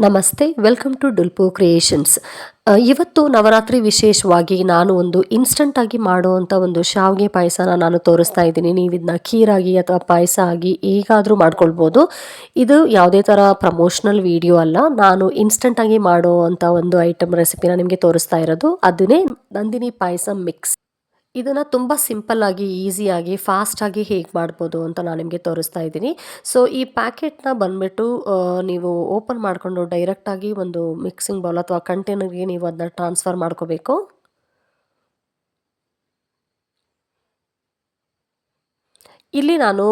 ನಮಸ್ತೆ, welcome to ಡುಲ್ಪು creations. ಇವತ್ತು ನವರಾತ್ರಿ ವಿಶೇಷವಾಗಿ ನಾನು ಒಂದು ಇನ್ಸ್ಟಂಟಾಗಿ ಮಾಡುವಂಥ ಒಂದು ಶಾವಿಗೆ ಪಾಯಸನ ನಾನು ತೋರಿಸ್ತಾ ಇದ್ದೀನಿ. ನೀವು ಇದನ್ನ ಖೀರಾಗಿ ಅಥವಾ ಪಾಯಸ ಆಗಿ ಹೇಗಾದರೂ ಮಾಡ್ಕೊಳ್ಬೋದು. ಇದು ಯಾವುದೇ ಥರ ಪ್ರಮೋಷನಲ್ ವಿಡಿಯೋ ಅಲ್ಲ, ನಾನು ಇನ್ಸ್ಟಂಟಾಗಿ ಮಾಡುವಂಥ ಒಂದು ಐಟಮ್ ರೆಸಿಪಿನ ನಿಮಗೆ ತೋರಿಸ್ತಾ ಇರೋದು. ಅದನ್ನೇ ನಂದಿನಿ ಪಾಯಸ ಮಿಕ್ಸ್. ಇದನ್ನು ತುಂಬ ಸಿಂಪಲ್ಲಾಗಿ ಈಸಿಯಾಗಿ ಫಾಸ್ಟಾಗಿ ಹೇಗೆ ಮಾಡ್ಬೋದು ಅಂತ ನಾನು ನಿಮಗೆ ತೋರಿಸ್ತಾ ಇದ್ದೀನಿ. ಸೊ ಈ ಪ್ಯಾಕೆಟ್ನ ಬಂದುಬಿಟ್ಟು ನೀವು ಓಪನ್ ಮಾಡಿಕೊಂಡು ಡೈರೆಕ್ಟಾಗಿ ಒಂದು ಮಿಕ್ಸಿಂಗ್ ಬೌಲ್ ಅಥವಾ ಕಂಟೈನರ್ಗೆ ನೀವು ಅದನ್ನ ಟ್ರಾನ್ಸ್ಫರ್ ಮಾಡ್ಕೋಬೇಕು. ಇಲ್ಲಿ ನಾನು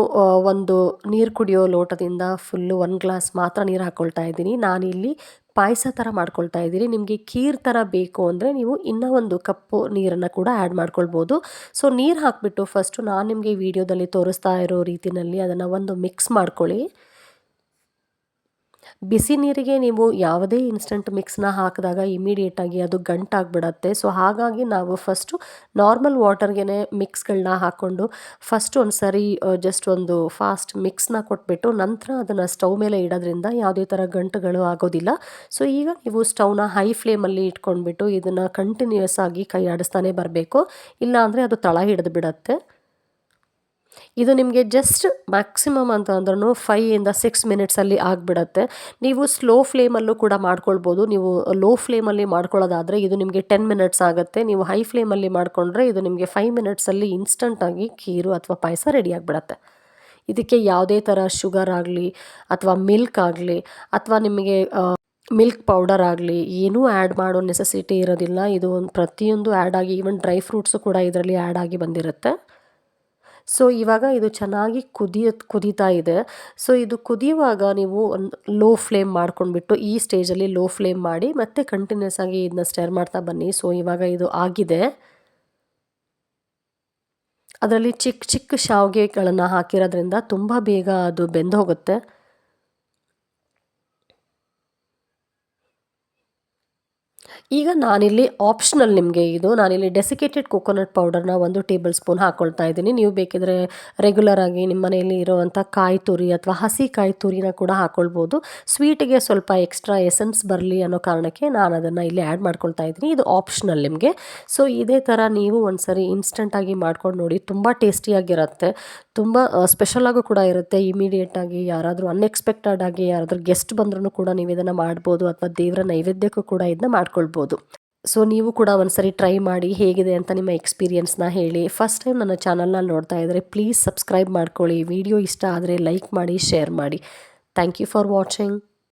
ಒಂದು ನೀರು ಕುಡಿಯೋ ಲೋಟದಿಂದ ಫುಲ್ಲು 1 ಗ್ಲಾಸ್ ಮಾತ್ರ ನೀರು ಹಾಕ್ಕೊಳ್ತಾ ಇದ್ದೀನಿ. ನಾನಿಲ್ಲಿ ಪಾಯಸ ಥರ ಮಾಡ್ಕೊಳ್ತಾ ಇದ್ದೀನಿ. ನಿಮಗೆ ಖೀರ್ ಥರ ಬೇಕು ಅಂದರೆ ನೀವು ಇನ್ನೂ ಒಂದು ಕಪ್ಪು ನೀರನ್ನು ಕೂಡ ಆ್ಯಡ್ ಮಾಡ್ಕೊಳ್ಬೋದು. ಸೊ ನೀರು ಹಾಕಿಬಿಟ್ಟು ಫಸ್ಟು ನಾನು ನಿಮಗೆ ವಿಡಿಯೋದಲ್ಲಿ ತೋರಿಸ್ತಾ ಇರೋ ರೀತಿಯಲ್ಲಿ ಅದನ್ನು ಒಂದು ಮಿಕ್ಸ್ ಮಾಡ್ಕೊಳ್ಳಿ. ಬಿಸಿ ನೀರಿಗೆ ನೀವು ಯಾವುದೇ ಇನ್ಸ್ಟಂಟ್ ಮಿಕ್ಸ್ನ ಹಾಕಿದಾಗ ಇಮಿಡಿಯೇಟಾಗಿ ಅದು ಗಂಟಾಗ್ಬಿಡತ್ತೆ. ಸೊ ಹಾಗಾಗಿ ನಾವು ಫಸ್ಟು ನಾರ್ಮಲ್ ವಾಟರ್ಗೆ ಮಿಕ್ಸ್ಗಳನ್ನ ಹಾಕ್ಕೊಂಡು ಫಸ್ಟ್ ಒಂದು ಸರಿ ಜಸ್ಟ್ ಒಂದು ಫಾಸ್ಟ್ ಮಿಕ್ಸ್ನ ಕೊಟ್ಬಿಟ್ಟು ನಂತರ ಅದನ್ನು ಸ್ಟವ್ ಮೇಲೆ ಇಡೋದ್ರಿಂದ ಯಾವುದೇ ಥರ ಗಂಟುಗಳು ಆಗೋದಿಲ್ಲ. ಸೊ ಈಗ ನೀವು ಸ್ಟವ್ನ ಹೈ ಫ್ಲೇಮಲ್ಲಿ ಇಟ್ಕೊಂಡ್ಬಿಟ್ಟು ಇದನ್ನು ಕಂಟಿನ್ಯೂಯಸ್ ಆಗಿ ಕೈ ಆಡಿಸ್ತಾನೆ ಬರಬೇಕು, ಇಲ್ಲ ಅಂದರೆ ಅದು ತಳ ಹಿಡಿದು ಬಿಡತ್ತೆ. ಇದು ನಿಮಗೆ ಜಸ್ಟ್ ಮ್ಯಾಕ್ಸಿಮಮ್ ಅಂತ ಅಂದ್ರೂ 5 to 6 ಮಿನಿಟ್ಸಲ್ಲಿ ಆಗಿಬಿಡತ್ತೆ. ನೀವು ಸ್ಲೋ ಫ್ಲೇಮಲ್ಲೂ ಕೂಡ ಮಾಡ್ಕೊಳ್ಬೋದು. ನೀವು ಲೋ ಫ್ಲೇಮಲ್ಲಿ ಮಾಡ್ಕೊಳ್ಳೋದಾದರೆ ಇದು ನಿಮಗೆ 10 ಮಿನಿಟ್ಸ್ ಆಗುತ್ತೆ. ನೀವು ಹೈ ಫ್ಲೇಮಲ್ಲಿ ಮಾಡಿಕೊಂಡ್ರೆ ಇದು ನಿಮಗೆ 5 ಮಿನಿಟ್ಸಲ್ಲಿ ಇನ್ಸ್ಟಂಟಾಗಿ ಖೀರು ಅಥವಾ ಪಾಯಸ ರೆಡಿ ಆಗಿಬಿಡತ್ತೆ. ಇದಕ್ಕೆ ಯಾವುದೇ ಥರ ಶುಗರ್ ಆಗಲಿ ಅಥವಾ ಮಿಲ್ಕ್ ಆಗಲಿ ಅಥವಾ ನಿಮಗೆ ಮಿಲ್ಕ್ ಪೌಡರ್ ಆಗಲಿ ಏನೂ ಆ್ಯಡ್ ಮಾಡೋ ನೆಸೆಸಿಟಿ ಇರೋದಿಲ್ಲ. ಇದು ಒಂದು ಪ್ರತಿಯೊಂದು ಆ್ಯಡ್ ಆಗಿ ಈವನ್ ಡ್ರೈ ಫ್ರೂಟ್ಸು ಕೂಡ ಇದರಲ್ಲಿ ಆ್ಯಡ್ ಆಗಿ ಬಂದಿರುತ್ತೆ. ಸೊ ಇವಾಗ ಇದು ಚೆನ್ನಾಗಿ ಕುದೀತಾ ಇದೆ. ಸೊ ಇದು ಕುದಿಯುವಾಗ ನೀವು ಒಂದು ಲೋ ಫ್ಲೇಮ್ ಮಾಡ್ಕೊಂಡ್ಬಿಟ್ಟು ಈ ಸ್ಟೇಜಲ್ಲಿ ಲೋ ಫ್ಲೇಮ್ ಮಾಡಿ ಮತ್ತೆ ಕಂಟಿನ್ಯೂಸ್ ಆಗಿ ಇದನ್ನ ಸ್ಟರ್ ಮಾಡ್ತಾ ಬನ್ನಿ. ಸೊ ಇವಾಗ ಇದು ಆಗಿದೆ. ಅದರಲ್ಲಿ ಚಿಕ್ಕ ಚಿಕ್ಕ ಶಾವಿಗೆಗಳನ್ನು ಹಾಕಿರೋದ್ರಿಂದ ತುಂಬ ಬೇಗ ಅದು ಬೆಂದು ಹೋಗುತ್ತೆ. ಈಗ ನಾನಿಲ್ಲಿ ಆಪ್ಷನಲ್ ನಿಮಗೆ ನಾನಿಲ್ಲಿ ಡೆಸಿಕೇಟೆಡ್ ಕೊಕೊನಟ್ ಪೌಡರ್ನ 1 ಟೇಬಲ್ ಸ್ಪೂನ್ ಹಾಕ್ಕೊಳ್ತಾ ಇದ್ದೀನಿ. ನೀವು ಬೇಕಿದ್ರೆ ರೆಗ್ಯುಲರ್ ಆಗಿ ನಿಮ್ಮ ಮನೆಯಲ್ಲಿ ಇರೋವಂಥ ಕಾಯಿ ತುರಿ ಅಥವಾ ಹಸಿ ಕಾಯಿ ತುರಿನ ಕೂಡ ಹಾಕ್ಕೊಳ್ಬೋದು. ಸ್ವೀಟಿಗೆ ಸ್ವಲ್ಪ ಎಕ್ಸ್ಟ್ರಾ ಎಸೆನ್ಸ್ ಬರಲಿ ಅನ್ನೋ ಕಾರಣಕ್ಕೆ ನಾನು ಅದನ್ನು ಇಲ್ಲಿ ಆ್ಯಡ್ ಮಾಡ್ಕೊಳ್ತಾ ಇದ್ದೀನಿ. ಇದು ಆಪ್ಷನಲ್ ನಿಮಗೆ. ಸೊ ಇದೇ ಥರ ನೀವು ಒಂದ್ಸರಿ ಇನ್ಸ್ಟಂಟಾಗಿ ಮಾಡ್ಕೊಂಡು ನೋಡಿ, ತುಂಬ ಟೇಸ್ಟಿಯಾಗಿರುತ್ತೆ, ತುಂಬ ಸ್ಪೆಷಲಾಗೂ ಕೂಡ ಇರುತ್ತೆ. ಇಮಿಡಿಯೇಟಾಗಿ ಯಾರಾದರೂ ಅನ್ಎಕ್ಸ್ಪೆಕ್ಟೆಡ್ ಆಗಿ ಯಾರಾದರೂ ಗೆಸ್ಟ್ ಬಂದ್ರೂ ಕೂಡ ನೀವು ಇದನ್ನು ಮಾಡ್ಬೋದು ಅಥವಾ ದೇವರ ನೈವೇದ್ಯಕ್ಕೂ ಕೂಡ ಇದನ್ನ ಮಾಡ್ಕೊಳ್ಬೋದು. ಸೊ ನೀವು ಕೂಡ ಒಂದ್ಸರಿ ಟ್ರೈ ಮಾಡಿ ಹೇಗಿದೆ ಅಂತ ನಿಮ್ಮ ಎಕ್ಸ್ಪೀರಿಯನ್ಸ್ನ ಹೇಳಿ. ಫಸ್ಟ್ ಟೈಮ್ ನನ್ನ ಚಾನಲ್ನ ನೋಡ್ತಾ ಇದ್ದರೆ ಪ್ಲೀಸ್ ಸಬ್ಸ್ಕ್ರೈಬ್ ಮಾಡ್ಕೊಳ್ಳಿ. ವಿಡಿಯೋ ಇಷ್ಟ ಆದರೆ ಲೈಕ್ ಮಾಡಿ, ಶೇರ್ ಮಾಡಿ. Thank you for watching.